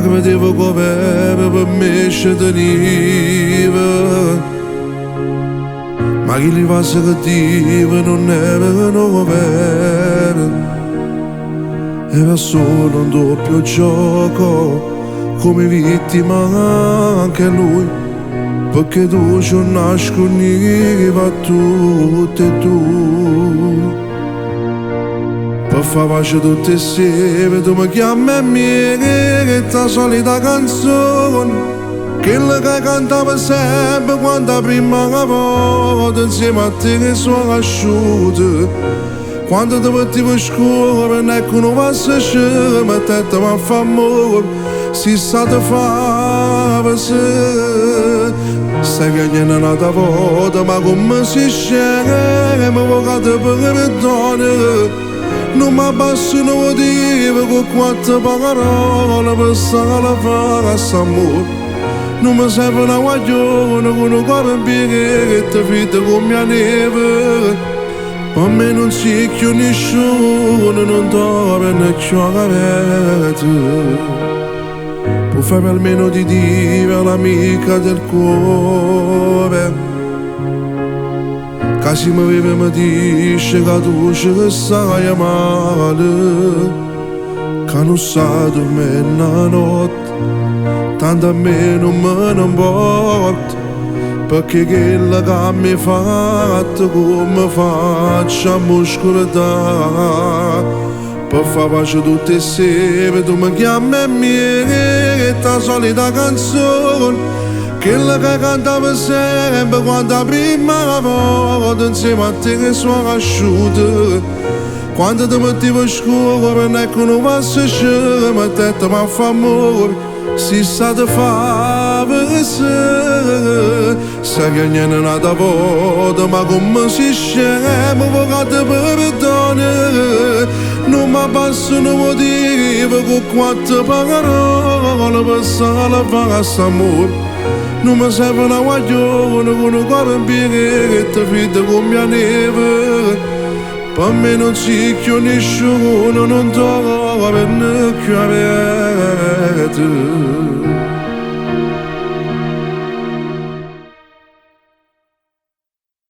che vedevo come per me ci teneva, ma chi li fa se cattiva non erano vere, era solo un doppio gioco, come vittima anche lui, perché tu ci nascondiva tutte e tu. Per far pace tutte insieme tu mi chiami a me, che è la solita canzone, quella che cantava sempre quando prima volta insieme a te che sono cresciuto. Quando ti mettevo a scuola non è che uno passa scemo e te ti va a fare amore, si sa te fare se stai piangendo un'altra volta, ma come si scende mi vocate per perdono. Non mi abbasso un motivo con quattro parole per stare a fare quest'amore. Non mi serve una guaglione con un cuore in piedi che ti fida con mia neve. Per me non si più nessuno, non dove ne c'ho capito. Può fare almeno di dire l'amica del cuore, che se mi vede mi dice che tu ci stai male, che non sai dormire la notte, tanto a me non me ne importa, perché quella che mi ha fatto come faccia a muscolare. Per far pace tutte insieme tu mi chiami a me, che è la solita canzone, quella che cantava sempre quando la prima volta insieme a te che sono cresciuto. Quando ti mettevo a scuola non è che uno passa scemo e te ti va a fare amore, si sa te fare se stai piangendo un'altra volta, ma come si scema vocate per perdono. Non mi abbasso un motivo con quattro parole per stare a fare quest'amore. Non mi serve una guaglione con un cuore in piedi che ti fida con mia neve. Per me non si più nessuno, non trovo per ne più avere.